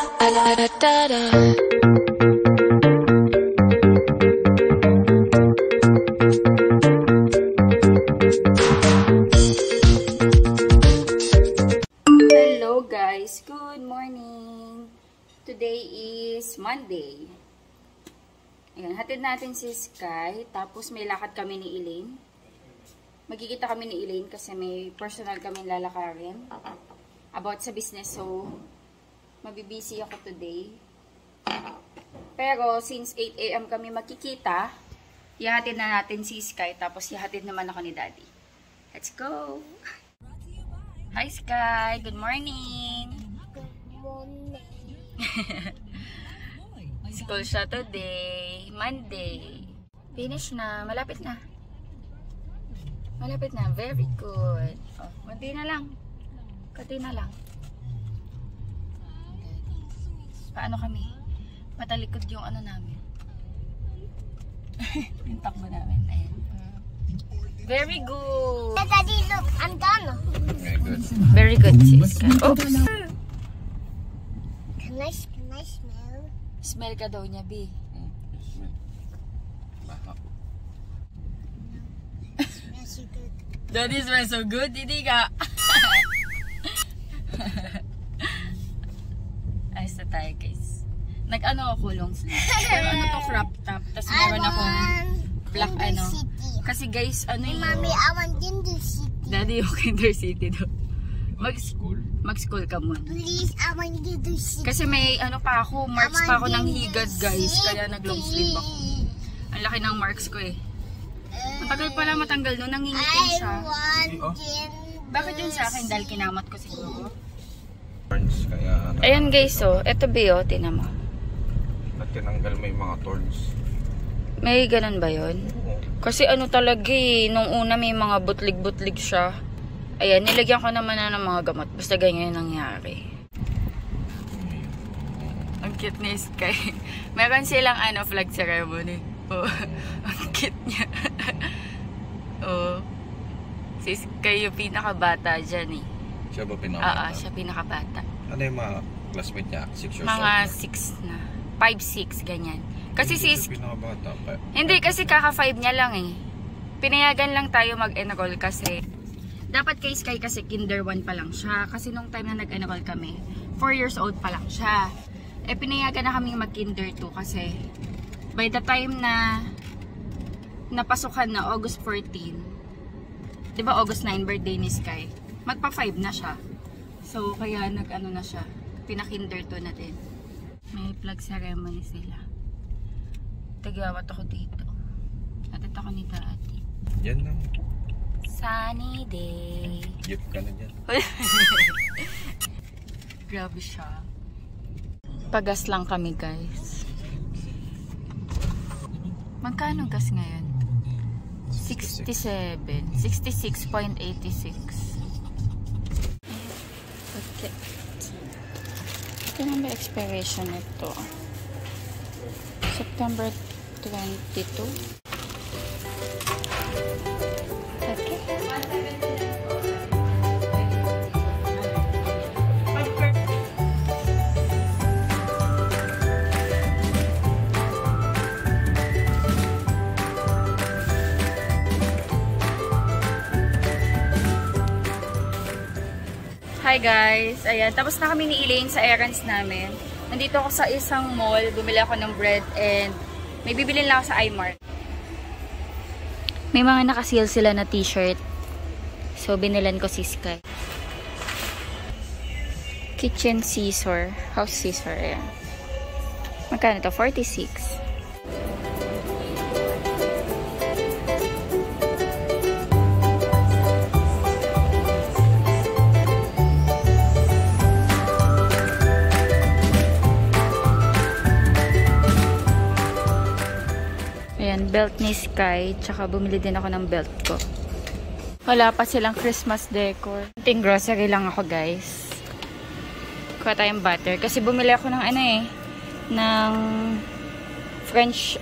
Hello guys, good morning. Today is Monday. Ayan, hatid natin si Sky, tapos may lakad kami ni Elaine. Magkikita kami ni Elaine kasi may personal kami lalakarin about sa business, so mabibisi ako today. Pero since 8 AM kami magkikita, ihatid na natin si Sky, tapos ihatid naman ako ni Daddy. Let's go! Hi Sky! Good morning! Good morning. School siya today, Monday. Finish na, malapit na. Malapit na, very good. Oh, konti na lang. Konti na lang. Paano kami? Matalikod yung ano namin. Yung takbo namin. Ayan. Very good. Daddy, look, I'm done. Very good. Very good, sis. Oops. Can I smell? Smell ka daw niya, B. Smells so good. Daddy smells so good, hindi ka. Ayos na tayo, guys. Nag-ano ako long sleeve. Pero ano to, crop top. Tapos meron akong black ano. Kasi guys, ano yung... Mommy, I want Kinder City. Daddy, yung Kinder City daw. Mag-school ka muna. Please, I want Kinder City. Kasi may ano pa ako, marks pa ako ng higad, guys. Kaya nag-long sleeve ako. Ang laki ng marks ko eh. Matagal pala matanggal no, nangingitim siya. I want Kinder. Bakit yun sa akin? Dahil kinamat ko siguro. Thorns, kaya... Ayan guys, oh. Ito Bio, tinan mo. At tinanggal mo yung mga thorns. May ganun ba yun? Oo. Kasi ano talaga eh, nung una may mga butlig-butlig siya. Ayan, nilagyan ko naman na ng mga gamot. Basta ganyan yung nangyari. Ang cute ni Sky. Meron silang ano, flag ceremony. Oh, ang cute niya. Oh. Si Sky yung pinakabata dyan eh. Siya ba pinakabata? Siya pinakabata. Ano yung mga classmate niya? 6 years old? Mga 6 na. 5-6, ganyan. Kasi Hindi si... siya pinakabata pa. Hindi, kasi kaka-5 niya lang eh. Pinayagan lang tayo mag-enroll kasi... Dapat kay Sky kasi kinder 1 pa lang siya. Kasi nung time na nag-enroll kami, 4 years old pa lang siya. Eh, pinayagan na kami mag-kinder 2 kasi... By the time na... Napasukan na August 14... Diba August 9 birthday ni Sky? Magpa-5 na siya. So, kaya nag-ano na siya. Pina-kinder 2 na din. May flag ceremony sila. Tagawat ako dito. Natit ako ni Daddy. Yan lang. Sunny day. Gift ka na dyan. Grabe siya. Pagas lang kami guys. Magkano gas ngayon? 67. 66.86. Okay. Ito na ba expiration nito? September 22. Okay. Hi guys! Ayan, tapos na kami ni Elaine sa errands namin. Nandito ako sa isang mall, bumili ako ng bread and may bibili lang ako sa iMart. May mga naka-sale sila na t-shirt. So, binilan ko si Sky. Kitchen scissor. House scissor. Ayan. Magkano ito? 46. Belt ni Sky, tsaka bumili din ako ng belt ko. Wala pa silang Christmas decor. Ting grocery lang ako guys. Kuha tayong butter kasi bumili ako ng ano eh, ng French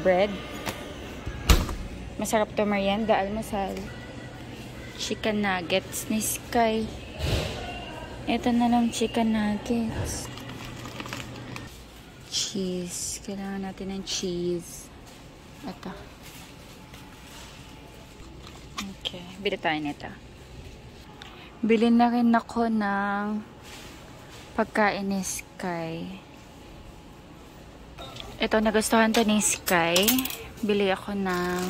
bread. Masarap to merienda, almusal. Chicken nuggets ni Sky. Ito na lang chicken nuggets. cheese. Kailangan natin ng cheese. Ito. Okay. Bili tayo nito. Bili na rin ako ng pagkain ni Sky. Ito, nagustuhan to ni Sky. Bili ako ng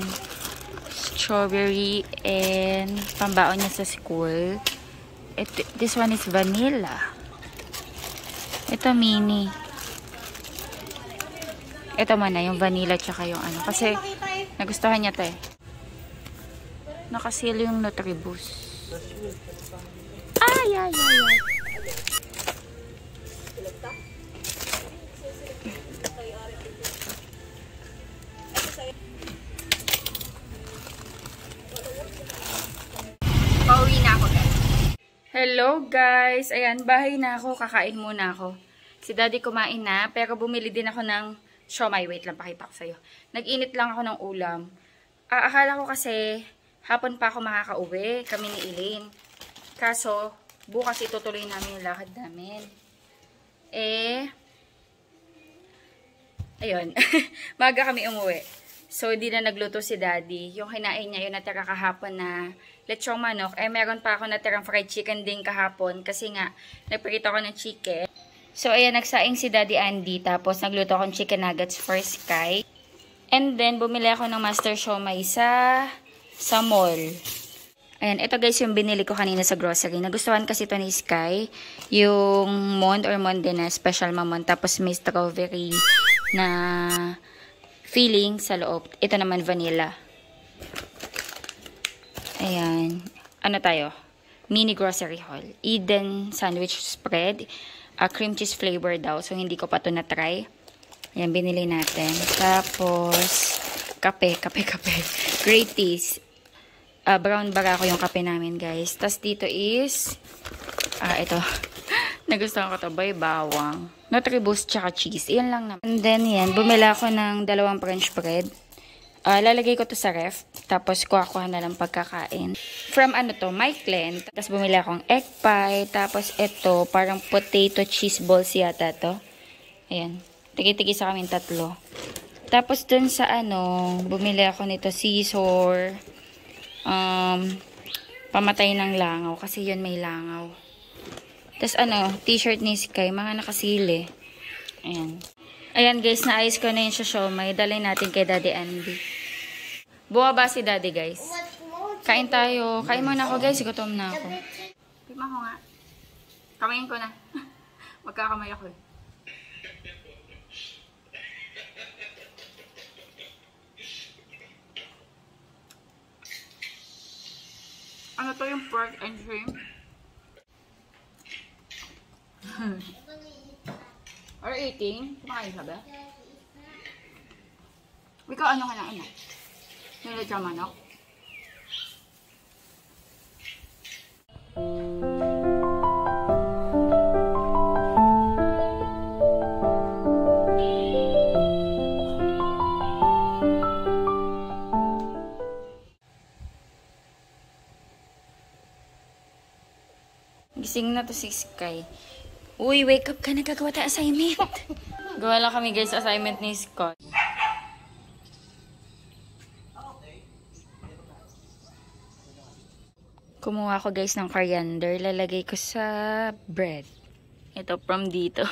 strawberry and pambaon niya sa school. This one is vanilla. Ito mini. Ito man na, yung vanilla tsaka yung ano. Kasi nagustuhan niya to eh. Nakasil yung Nutribus. Ay, ay, ay, ay. Pauwi na ako, guys. Hello, guys. Ayan, bahay na ako. Kakain muna ako. Si Daddy kumain na, pero bumili din ako ng siomai. Wait lang, pakita ko sa'yo. Nag-init lang ako ng ulam. Akala ko kasi hapon pa ako makakauwi, kami ni Elaine. Kaso, bukas itutuloy namin yung lakad namin. Ayun. Maga kami umuwi. So, di na nagluto si Daddy. Yung kinain niya, yung natira kahapon na lechong manok. Meron pa ako natirang fried chicken din kahapon. Kasi nga, nagprito ako ng chicken. So, ayan, nagsaing si Daddy Andy. Tapos, nagluto akong chicken nuggets for Sky. And then, bumili ako ng Master Siomai sa mall. Ayan, ito guys yung binili ko kanina sa grocery. Nagustuhan kasi ito ni Sky. Yung Mond or Monde na special mamon. Tapos may strawberry na filling sa loob. Ito naman vanilla. Ayan. Ano tayo? Mini grocery haul. Eden sandwich spread. Cream cheese flavor daw. So, hindi ko pa ito na-try. Ayan, binili natin. Tapos, kape. Great teas. Brown barako yung kape namin, guys. Tapos, dito is, ito. Nagustuhan ko ito. Bawang. Nutribus tsaka cheese. Iyan lang naman. And then, yan. Bumila ako ng 2 French bread. Lalagay ko to sa ref. Tapos, kuha-kuha na lang pagkakain. From Myclen. Tapos, bumili akong egg pie. Tapos, ito, parang potato cheese balls yata to. Ayan. Tigi-tigi sa kami 3. Tapos, dun sa bumili ako nito scissor. Pamatay ng langaw. Kasi yun may langaw. Tapos, t-shirt ni Sky. Mga nakasili. Ayan. Ayan guys, naayos ko na yun sa siomai. Dalhin natin kay Daddy Andy. Bumaba si Daddy guys. Kain tayo. Kain muna ako guys. Gutom na ako. Tignan ko nga. Kamayin ko na. Magkakamay ako. Ano to yung pork and shrimp? Or eating? Kumakain ka ba? Ikaw ano ka na ano? Yung lechong manok? Gising na to si Sky. Uy, wake up ka na, gagawa tayo assignment. Gawa lang kami guys, assignment ni Scott. Kumuha ko guys ng coriander, lalagay ko sa bread. Ito from dito.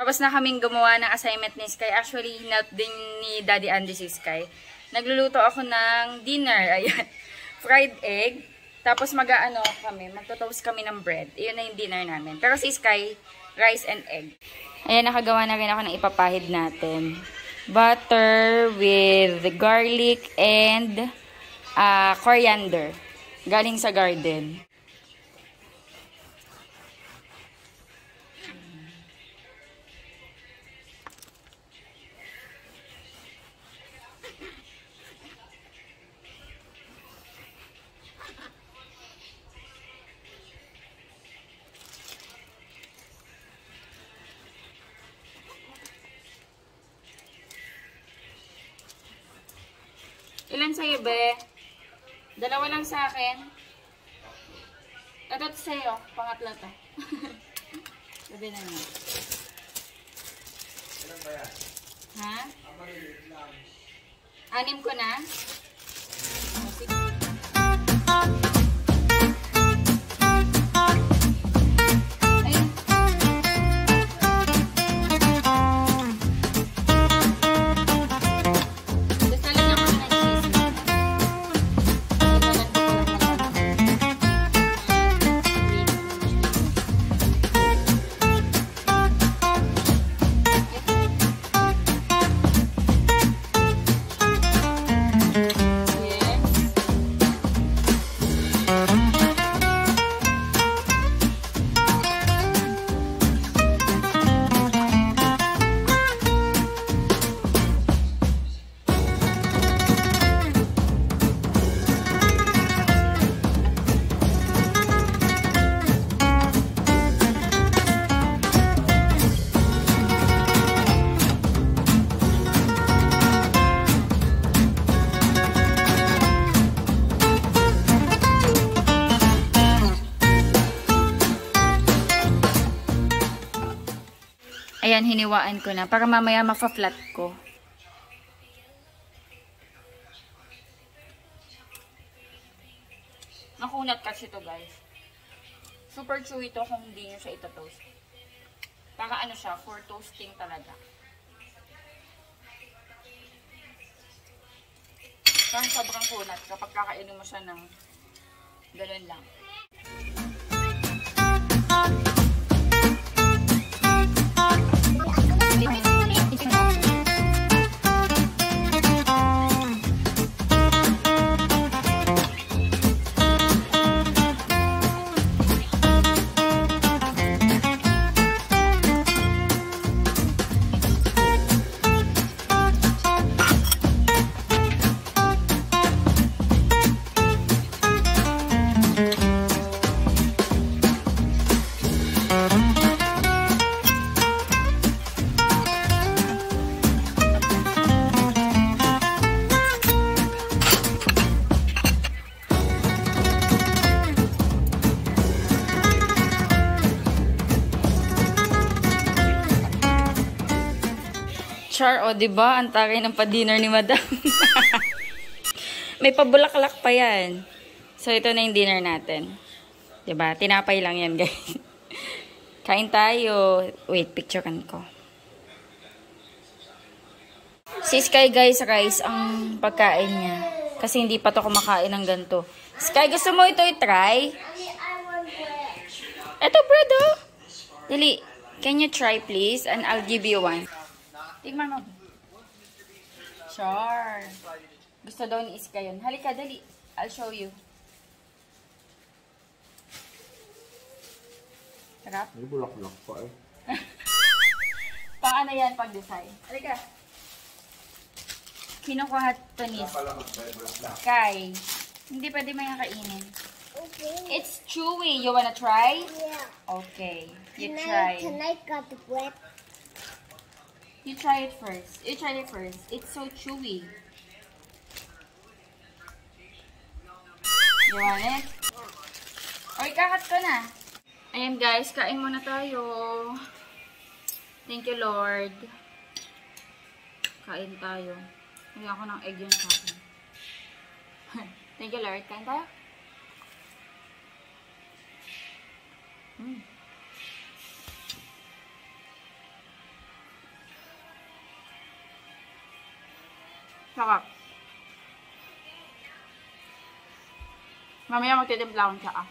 Tapos na kaming gumawa ng assignment ni Sky. Actually, help din ni Daddy Andy si Sky. Nagluluto ako ng dinner. Ayan. Fried egg. Tapos magto-toast kami ng bread. Iyon na yung dinner namin. Pero si Sky, rice and egg. Ayan, nakagawa na rin ako ng ipapahid natin. Butter with garlic and coriander. Galing sa garden. Ilan sa'yo, be? Dalawa lang sa akin. Ito sa'yo. Pangatlo to. Sabi na nga. Ha? 6 ko na? Ayan, hiniwaan ko na. Para mamaya mafa-flat ko. Nakunat kasi to guys. Super chewy to kung hindi nyo siya ito-toast. Para ano siya, for toasting talaga. Parang sobrang kunat kapag kakainin mo siya ng ganun lang. Char, o diba? Ang taray ng pa-dinner ni Madam. May pabulaklak pa yan. So, ito na yung dinner natin. Diba? Tinapay lang yan, guys. Kain tayo. Wait, picturean ko. Si Sky, guys, rice ang pagkain niya. Kasi hindi pa to kumakain ng ganito. Sky, gusto mo ito i-try? Ito, bread, oh. Dali. Can you try, please? And I'll give you one. Tignan mo. Sure. Gusto daw ni Iska yun. Halika, dali. I'll show you. Sarap? May bulak-bulak pa eh. Paano yan pag-design? Halika. Kinukuha ito ni Sky. Hindi pwede may kainin. Okay. It's chewy. You wanna try? Yeah. Okay. You try. Can I cut the bread? You try it first. You try it first. It's so chewy. You want it? Oy, kakat ko na. Ayan guys, kain muna tayo. Thank you, Lord. Kain tayo. Hindi ako ng egg yun sa akin. Thank you, Lord. Kain tayo. Sarap. Mamaya magtitimpla akong tsaka.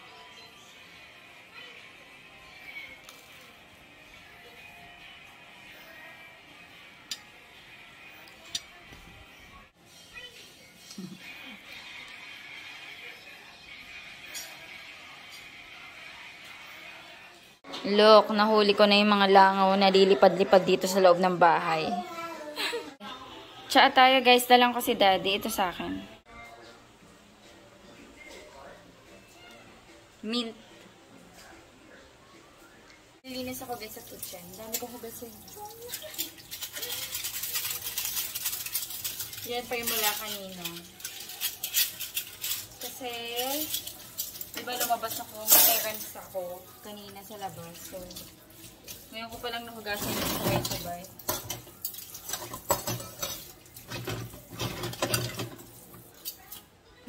Look, nahuli ko na yung mga langaw na lilipad-lipad dito sa loob ng bahay. Tsaa tayo guys, dalang ko si Daddy. Ito sa akin. Mint. Nilinis ako guys sa kitchen. Dami kong hugasin. Yan pa yung mula kanina. Kasi, diba lumabas ako, errands ako kanina sa labas. So, ngayon ko palang nahugasan yung sabay-sabay.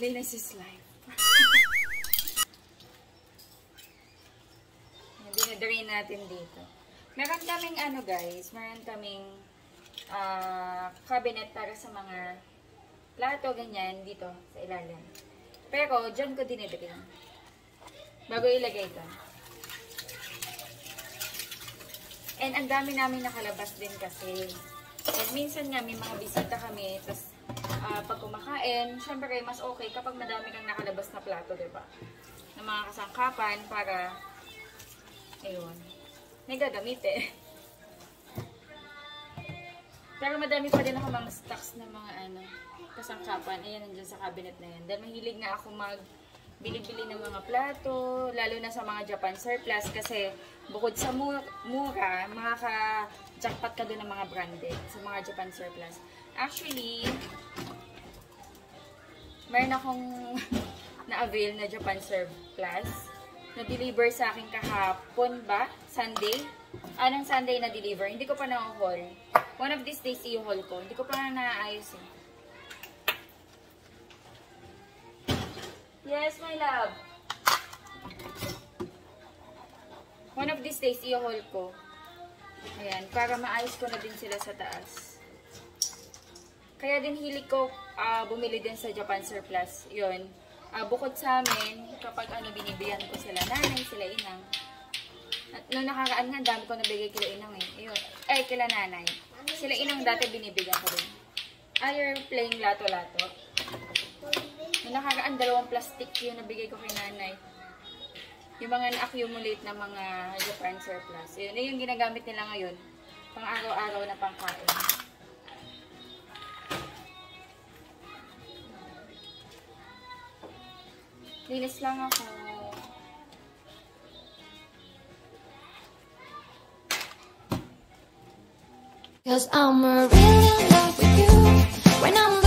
Linis is life. Dinadrain natin dito. Meron kaming ano guys, meron kaming cabinet para sa mga plato, ganyan, dito sa ilalim. Pero, dyan ko dinidrain. Bago ilagay ito. And ang dami namin nakalabas din kasi. And minsan nga may mga bisita kami, tapos pag kumakain, syempre mas okay kapag madami kang nakalabas na plato, diba? Ng mga kasangkapan para, ayun, may gagamit eh. Pero madami pa din ako mga stocks na mga kasangkapan. Ayan, nandiyan sa cabinet na yan. Dahil mahilig nga ako bili-bili ng mga plato, lalo na sa mga Japan surplus kasi bukod sa mura, makaka-jackpot ka doon ng mga branded sa mga Japan surplus. Actually, mayroon akong na-avail na Japan surplus na-deliver sa akin kahapon ba? Sunday? Anong Sunday na-deliver? Hindi ko pa na-haul. One of these days i-haul ko. Hindi ko pa na-naayos eh. Yes, my love. One of these days, i-haul ko. Ayan, para maayos ko na din sila sa taas. Kaya din hilig ko bumili din sa Japan surplus. Yun. Bukod sa amin, kapag binibiyan ko sila nanay, sila inang. At noong nakaraan nga, dami ko nabigay kila inang eh. Yun. Ay, kila nanay. Sila inang dati binibigyan ko din. You're playing lato-lato. Noong nakaraan, 2 plastic yung nabigay ko kay nanay. Yung mga na-accumulate na mga Japan surplus. Yun yung ginagamit nila ngayon. Pang araw-araw na pangkain. Linis lang ako. Cause I'm really in love with you when I'm